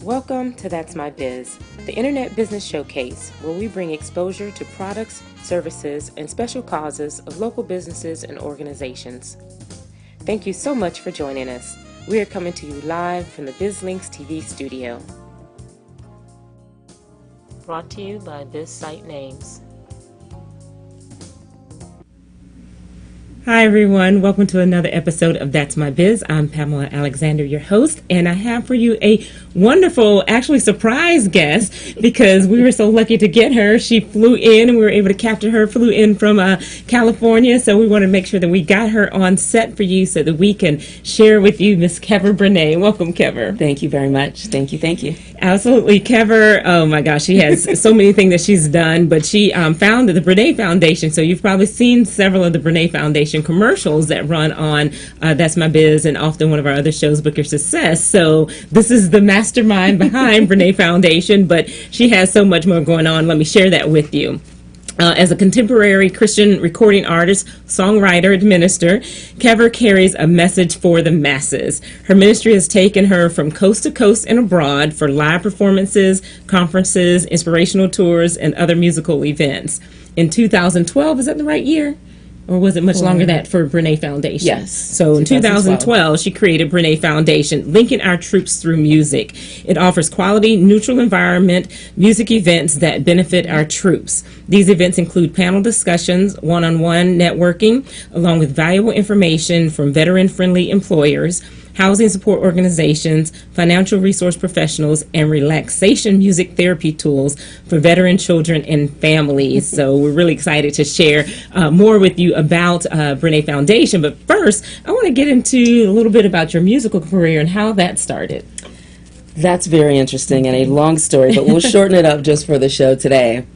Welcome to That's My Biz, the Internet Business Showcase, where we bring exposure to products, services, and special causes of local businesses and organizations. Thank you so much for joining us. We are coming to you live from the BizLinks TV studio. Brought to you by Biz Site Names. Hi everyone, welcome to another episode of That's My Biz. I'm Pamela Alexander, your host, and I have for you a wonderful, actually surprise guest because we were so lucky to get her. She flew in and we were able to capture her, flew in from California, so we want to make sure that we got her on set for you so that we can share with you Miss Keaver Brenai. Welcome, Keaver. Thank you very much. Thank you. Absolutely. Keaver, oh my gosh, she has so many things that she's done, but she founded the Brenai Foundation, so you've probably seen several of the Brenai Foundation commercials that run on That's My Biz and often one of our other shows, Book Your Success. So this is the mastermind behind Brenai Foundation, but she has so much more going on. Let me share that with you. As a contemporary Christian recording artist, songwriter, and minister, Keaver carries a message for the masses. Her ministry has taken her from coast to coast and abroad for live performances, conferences, inspirational tours, and other musical events. In 2012, is that the right year? Or was it much longer that for Brenai Foundation? Yes. So in 2012, she created Brenai Foundation, linking our troops through music. It offers quality, neutral environment, music events that benefit our troops. These events include panel discussions, one-on-one networking, along with valuable information from veteran-friendly employers, housing support organizations, financial resource professionals, and relaxation music therapy tools for veteran children and families. So we're really excited to share more with you about Brenai Foundation. But first, I want to get into a little bit about your musical career and how that started. That's very interesting and a long story, but we'll shorten it up just for the show today.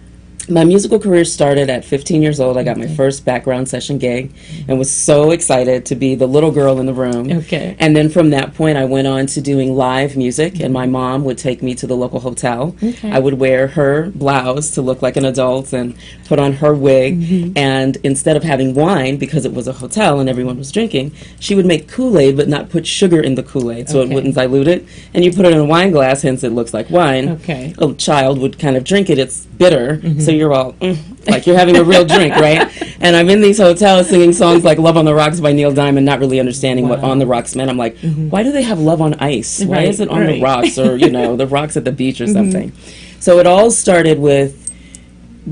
My musical career started at 15 years old. I got my first background session gig and was so excited to be the little girl in the room. Okay. And then from that point, I went on to doing live music, and my mom would take me to the local hotel. Okay. I would wear her blouse to look like an adult and put on her wig. And instead of having wine, because it was a hotel and everyone was drinking, she would make Kool-Aid but not put sugar in the Kool-Aid so it wouldn't dilute it. And you put it in a wine glass, hence it looks like wine. Okay. A child would kind of drink it. It's bitter, so you're all like you're having a real drink, right? And I'm in these hotels singing songs like Love on the Rocks by Neil Diamond, not really understanding what on the rocks meant. I'm like, why do they have love on ice? Why is it on the rocks, or the rocks at the beach or something? So it all started with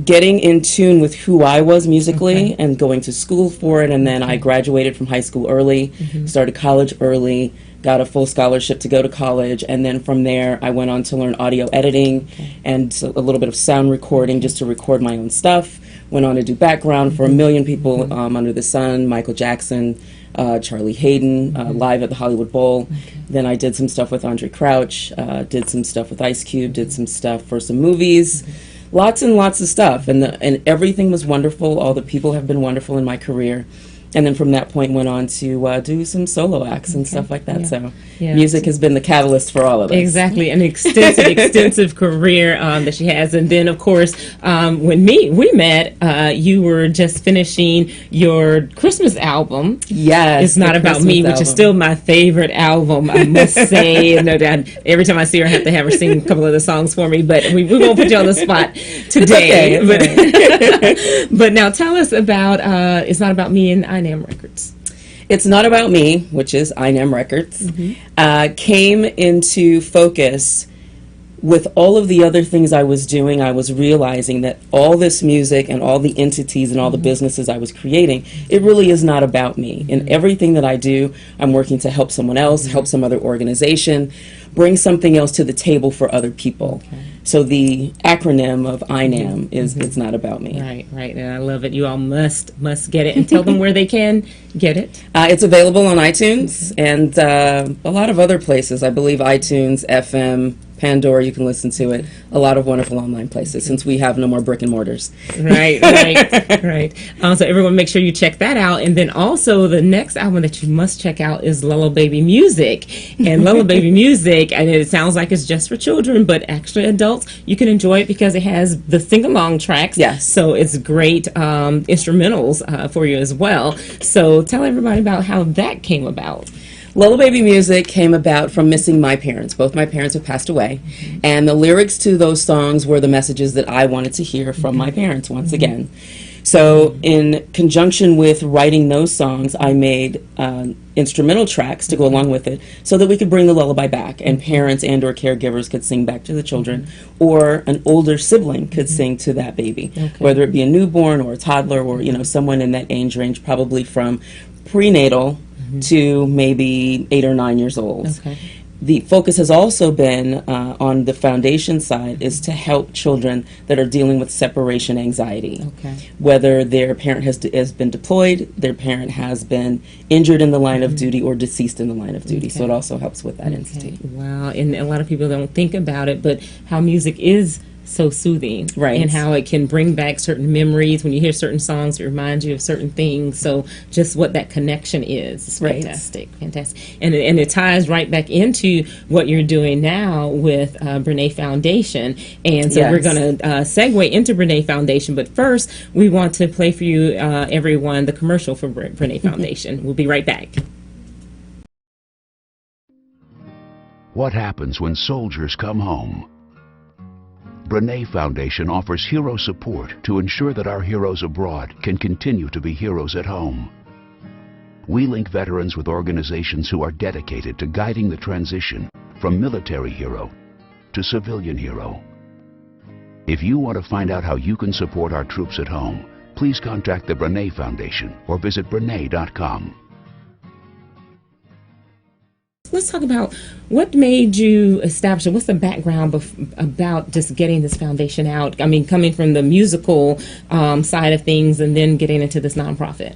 getting in tune with who I was musically and going to school for it. And then I graduated from high school early, started college early, got a full scholarship to go to college, and then from there I went on to learn audio editing and a little bit of sound recording just to record my own stuff. Went on to do background for a million people under the sun, Michael Jackson, Charlie Hayden, live at the Hollywood Bowl. Then I did some stuff with Andre Crouch, did some stuff with Ice Cube, did some stuff for some movies. Lots and lots of stuff, and everything was wonderful. All the people have been wonderful in my career. And then from that point went on to do some solo acts and stuff like that. So music has been the catalyst for all of us. Exactly, an extensive career that she has. And then, of course, when we met, you were just finishing your Christmas album. Yes. It's Not About Me, which is still my favorite album, I must say. No doubt, every time I see her, I have to have her sing a couple of the songs for me. But we won't put you on the spot today. Okay. But now tell us about It's Not About Me and INAM Records. It's Not About Me, which is INAM Records, came into focus with all of the other things I was doing. I was realizing that all this music and all the entities and all the businesses I was creating, it really is not about me. In everything that I do, I'm working to help someone else, help some other organization, bring something else to the table for other people. So the acronym of INAM is It's Not About Me. Right, and I love it. You all must get it, and tell them where they can get it. It's available on iTunes and a lot of other places. I believe iTunes, FM, Pandora, you can listen to it. A lot of wonderful online places since we have no more brick and mortars. Right. So everyone make sure you check that out. And then also the next album that you must check out is Lulla Baby Music. And Lulla Baby Music, and it sounds like it's just for children, but actually adults, you can enjoy it because it has the sing-along tracks. Yes. So it's great instrumentals for you as well. So tell everybody about how that came about. Lullaby Baby music came about from missing my parents. Both my parents have passed away. And the lyrics to those songs were the messages that I wanted to hear from my parents once again. So in conjunction with writing those songs, I made instrumental tracks to go along with it so that we could bring the lullaby back and parents and or caregivers could sing back to the children, or an older sibling could sing to that baby, whether it be a newborn or a toddler or, you know, someone in that age range, probably from prenatal to maybe 8 or 9 years old. The focus has also been on the foundation side is to help children that are dealing with separation anxiety. Whether their parent has been deployed, their parent has been injured in the line of duty, or deceased in the line of duty. So it also helps with that entity. Wow, and a lot of people don't think about it, but how music is so soothing, right? And how it can bring back certain memories when you hear certain songs. It reminds you of certain things. So just what that connection is fantastic, fantastic, and it ties right back into what you're doing now with Brenai Foundation. And so we're going to segue into Brenai Foundation, but first we want to play for you, everyone, the commercial for Brenai Foundation. We'll be right back. What happens when soldiers come home? Brenai Foundation offers hero support to ensure that our heroes abroad can continue to be heroes at home. We link veterans with organizations who are dedicated to guiding the transition from military hero to civilian hero. If you want to find out how you can support our troops at home, please contact the Brenai Foundation or visit Brenai.com. Let's talk about what made you establish it. What's the background about just getting this foundation out? I mean, coming from the musical side of things and then getting into this nonprofit.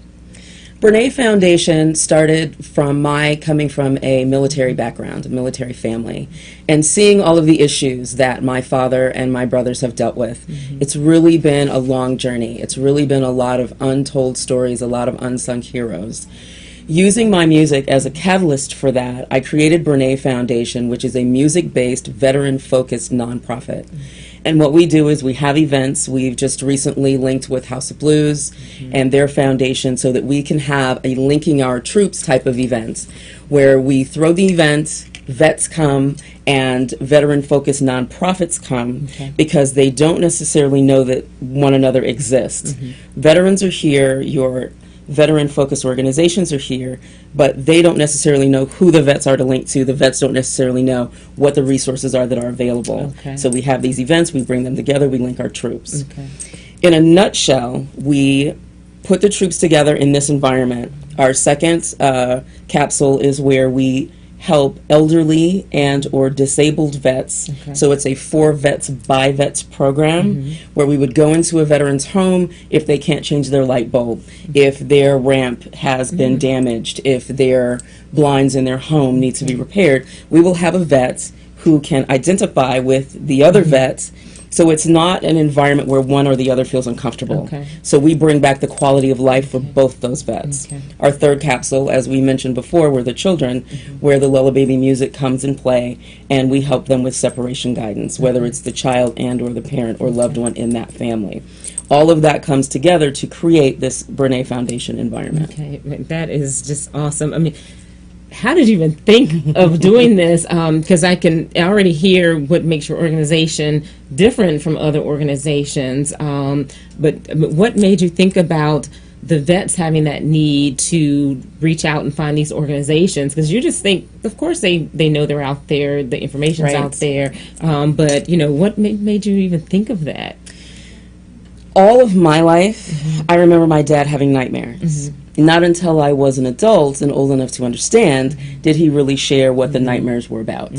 Brenai Foundation started from my coming from a military background, a military family, and seeing all of the issues that my father and my brothers have dealt with. It's really been a long journey. It's really been a lot of untold stories, a lot of unsung heroes. Using my music as a catalyst for that, I created Brenai Foundation, which is a music-based, veteran-focused nonprofit. And what we do is we have events. We've just recently linked with House of Blues and their foundation so that we can have a linking our troops type of event where we throw the event, vets come, and veteran-focused nonprofits come because they don't necessarily know that one another exists. Veterans are here, your veteran-focused organizations are here, but they don't necessarily know who the vets are to link to. The vets don't necessarily know what the resources are that are available. So we have these events, we bring them together, we link our troops. In a nutshell, we put the troops together in this environment. Our second capsule is where we help elderly and or disabled vets. So it's a for vets by vets program where we would go into a veteran's home if they can't change their light bulb, if their ramp has been damaged, if their blinds in their home need to be repaired. We will have a vet who can identify with the other vets. So it's not an environment where one or the other feels uncomfortable. So we bring back the quality of life for both those vets. Our third capsule, as we mentioned before, were the children, where the Lullaby Baby music comes in play, and we help them with separation guidance, whether it's the child and or the parent or loved one in that family. All of that comes together to create this Brenai Foundation environment. That is just awesome. I mean, how did you even think of doing this? Because I can already hear what makes your organization different from other organizations. But what made you think about the vets having that need to reach out and find these organizations? Because you just think, of course, they know they're out there, the information's out there. But, you know, what made you even think of that? All of my life, I remember my dad having nightmares. Not until I was an adult and old enough to understand did he really share what the nightmares were about.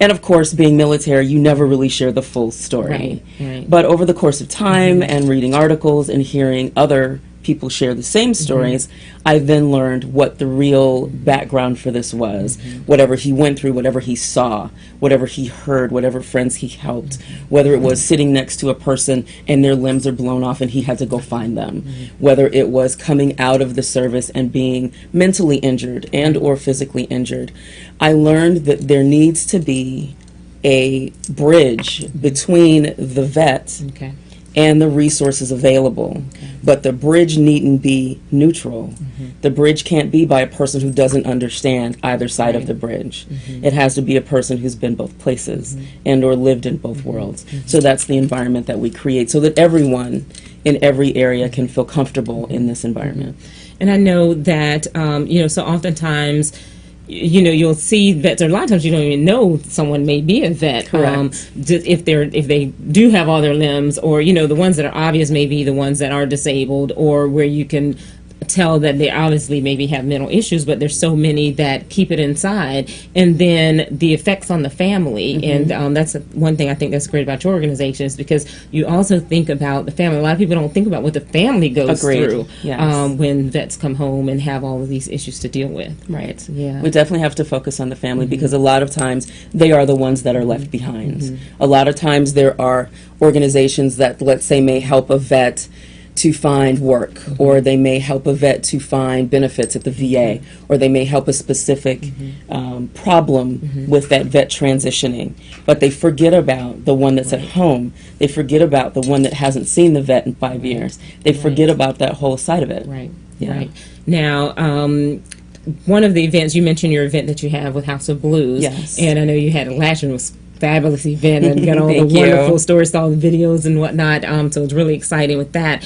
And of course, being military, you never really share the full story. But over the course of time and reading articles and hearing other people share the same stories, I then learned what the real background for this was. Whatever he went through, whatever he saw, whatever he heard, whatever friends he helped, whether it was sitting next to a person and their limbs are blown off and he had to go find them, whether it was coming out of the service and being mentally injured and or physically injured. I learned that there needs to be a bridge between the vet and the resources available. But the bridge needn't be neutral. The bridge can't be by a person who doesn't understand either side of the bridge. It has to be a person who's been both places and or lived in both worlds. So that's the environment that we create so that everyone in every area can feel comfortable in this environment. And I know that, so oftentimes, you'll see vets, or a lot of times you don't even know someone may be a vet. Correct. If they do have all their limbs, or the ones that are obvious may be the ones that are disabled, or where you can tell that they obviously maybe have mental issues, but there's so many that keep it inside, and then the effects on the family. And that's one thing I think that's great about your organization, is because you also think about the family. A lot of people don't think about what the family goes through when vets come home and have all of these issues to deal with. Right. Yeah. We definitely have to focus on the family because a lot of times they are the ones that are left behind. A lot of times there are organizations that, let's say, may help a vet to find work, or they may help a vet to find benefits at the VA, or they may help a specific problem with that vet transitioning. But they forget about the one that's at home. They forget about the one that hasn't seen the vet in 5 years. They forget about that whole side of it. Right. Yeah. Right. Now, one of the events, you mentioned your event that you have with House of Blues. Yes. And I know you had it last year. It was a fabulous event, and got all the Thank you. wonderful stories, all the videos and whatnot. So it's really exciting with that.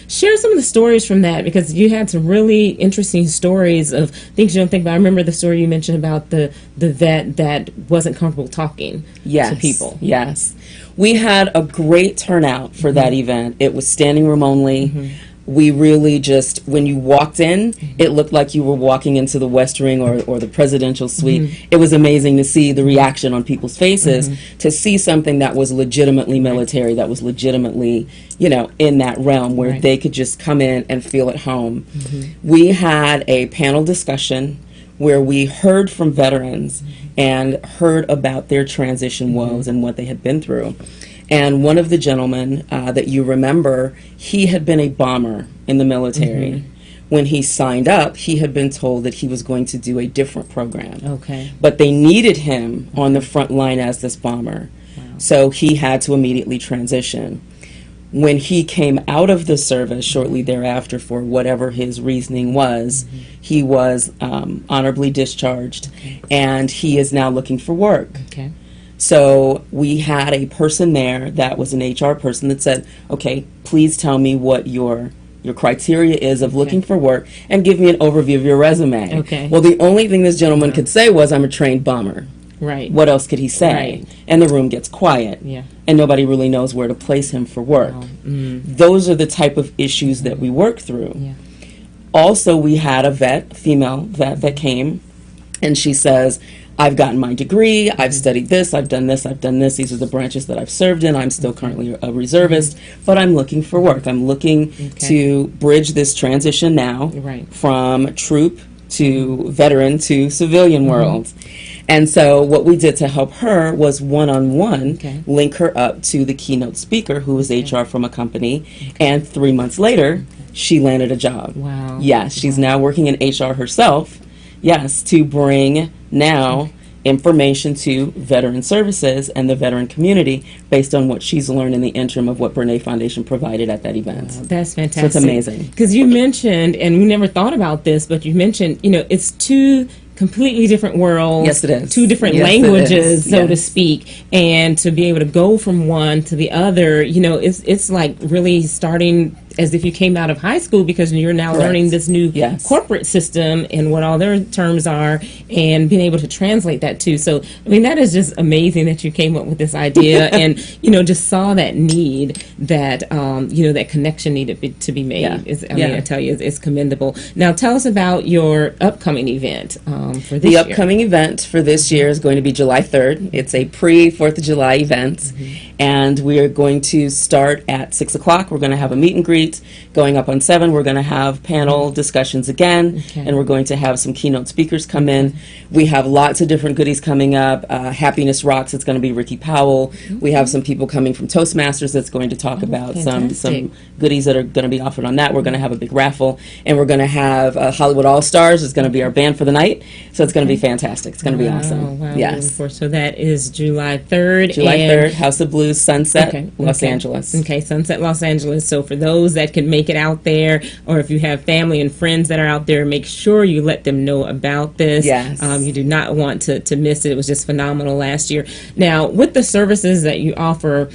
Share some of the stories from that, because you had some really interesting stories of things you don't think about. I remember the story you mentioned about the vet that wasn't comfortable talking to people. Yes. We had a great turnout for that event. It was standing room only. We really just, when you walked in, it looked like you were walking into the West Wing or the presidential suite. It was amazing to see the reaction on people's faces, to see something that was legitimately military, that was legitimately, in that realm where they could just come in and feel at home. We had a panel discussion where we heard from veterans and heard about their transition woes and what they had been through. And one of the gentlemen that you remember, he had been a bomber in the military. When he signed up, he had been told that he was going to do a different program. Okay. But they needed him on the front line as this bomber. So he had to immediately transition. When he came out of the service shortly thereafter, for whatever his reasoning was, he was honorably discharged, and he is now looking for work. Okay. So we had a person there that was an HR person that said, okay, please tell me what your criteria is of looking for work, and give me an overview of your resume. Okay. Well, the only thing this gentleman could say was, I'm a trained bomber. Right. What else could he say? Right. And the room gets quiet. Yeah. And nobody really knows where to place him for work. Those are the type of issues that we work through. Yeah. Also, we had a female vet that came, and she says, I've gotten my degree, I've studied this, I've done this, these are the branches that I've served in, I'm still currently a reservist, but I'm looking for work. I'm looking to bridge this transition now from troop to veteran to civilian world. And so what we did to help her was one-on-one link her up to the keynote speaker, who was HR from a company, and 3 months later, she landed a job. Wow. Yes, she's now working in HR herself, to bring now information to veteran services and the veteran community based on what she's learned in the interim of what Brenai Foundation provided at that event. That's fantastic. So it's amazing. Because you mentioned, and we never thought about this, but you mentioned, it's two completely different worlds. Yes, it is. Two different languages, so to speak. And to be able to go from one to the other, it's like really starting as if you came out of high school, because you're now learning this new corporate system and what all their terms are, and being able to translate that too. So, I mean, that is just amazing that you came up with this idea and, just saw that need, that, that connection needed to be made. I tell you, it's commendable. Now, tell us about your upcoming event for this year. The upcoming event for this year is going to be July 3rd. It's a pre-4th of July event, and we are going to start at 6 o'clock. We're going to have a meet and greet. Going up on 7, we're going to have panel discussions again, and we're going to have some keynote speakers come in. We have lots of different goodies coming up. Happiness Rocks, it's going to be Ricky Powell. We have some people coming from Toastmasters that's going to talk about some goodies that are going to be offered on that. We're going to have a big raffle, and we're going to have Hollywood All-Stars is going to be our band for the night, so it's going to be fantastic. It's going to be awesome. Wow, yes. So that is July 3rd. July 3rd, House of Blues. Blues, Sunset, Okay, Los okay. Angeles. Okay, Sunset, Los Angeles. So for those that can make it out there, or if you have family and friends that are out there, make sure you let them know about this. Yes. You do not want to miss it. It was just phenomenal last year. Now, with the services that you offer,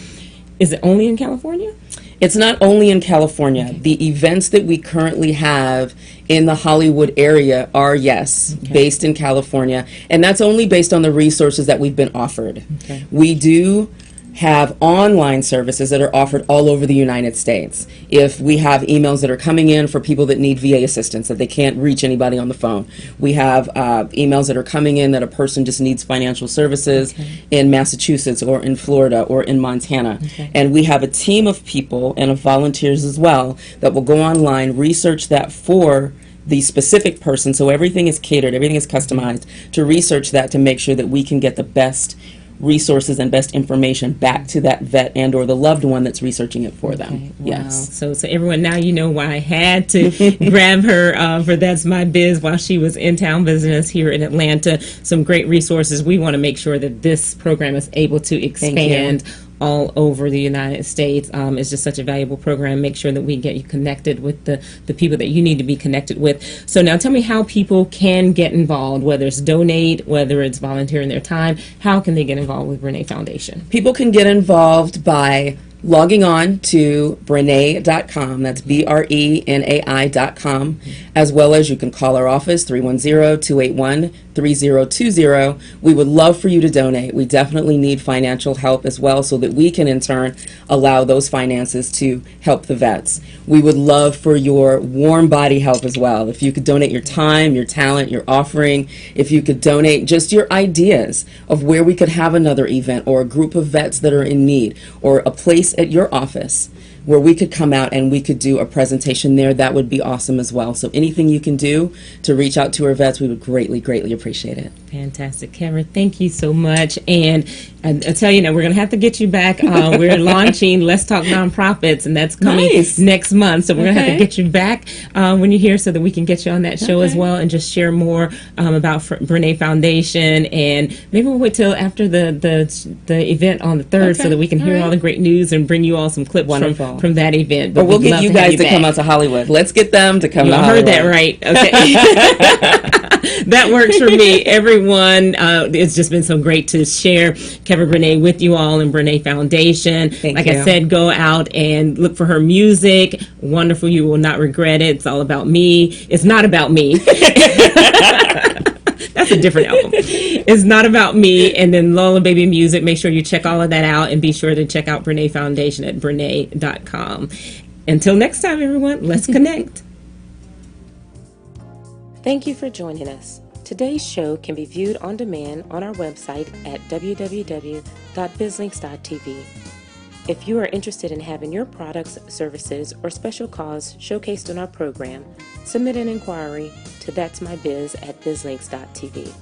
is it only in California? It's not only in California. The events that we currently have in the Hollywood area are, yes, based in California. And that's only based on the resources that we've been offered. Okay. We do have online services that are offered all over the United States. If we have emails that are coming in for people that need VA assistance, that they can't reach anybody on the phone. We have emails that are coming in that a person just needs financial services in Massachusetts or in Florida or in Montana. And we have a team of people and of volunteers as well that will go online, research that for the specific person, so everything is catered, everything is customized, to research that to make sure that we can get the best resources and best information back to that vet and or the loved one that's researching it for them. Wow. Yes. So everyone, now you know why I had to grab her for That's My Biz while she was in town visiting us here in Atlanta. Some great resources. We want to make sure that this program is able to expand all over the United States. It's just such a valuable program. Make sure that we get you connected with the people that you need to be connected with. So now tell me how people can get involved, whether it's donate, whether it's volunteering their time. How can they get involved with Brenai Foundation? People can get involved by logging on to Brenai.com, that's BRENAI.com, as well as you can call our office, 310-281-3020. We would love for you to donate. We definitely need financial help as well so that we can in turn allow those finances to help the vets. We would love for your warm body help as well. If you could donate your time, your talent, your offering, if you could donate just your ideas of where we could have another event or a group of vets that are in need or a place at your office where we could come out and we could do a presentation there, that would be awesome as well. So anything you can do to reach out to our vets, we would greatly, greatly appreciate it. Fantastic. Keaver, thank you so much. And I tell you now, we're going to have to get you back. We're launching Let's Talk Nonprofits, and that's coming next month. So we're going to have to get you back when you're here so that we can get you on that show as well and just share more about Brenai Foundation. And maybe we'll wait till after the event on the 3rd so that we can hear all the great news and bring you all some clips from that event. But we'll get you guys to come out to Hollywood. Let's get them to come to Heard Hollywood. that right. Okay. That works for me. Everyone, it's just been so great to share Keaver Brenai with you all in Brenai Foundation. Thank you. I said, go out and look for her music. Wonderful. You will not regret it. It's all about me. It's not about me. That's a different album. It's not about me. And then Lola Baby Music. Make sure you check all of that out, and be sure to check out Brenai Foundation at Brenai.com. Until next time, everyone, let's connect. Thank you for joining us. Today's show can be viewed on demand on our website at www.bizlinks.tv. If you are interested in having your products, services, or special cause showcased on our program, submit an inquiry to that'smybiz@bizlinks.tv.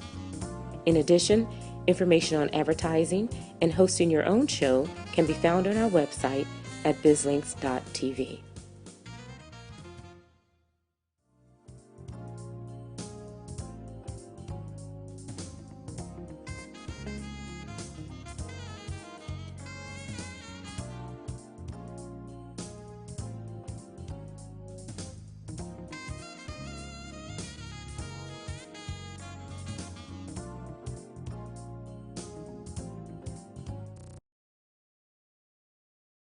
In addition, information on advertising and hosting your own show can be found on our website at bizlinks.tv.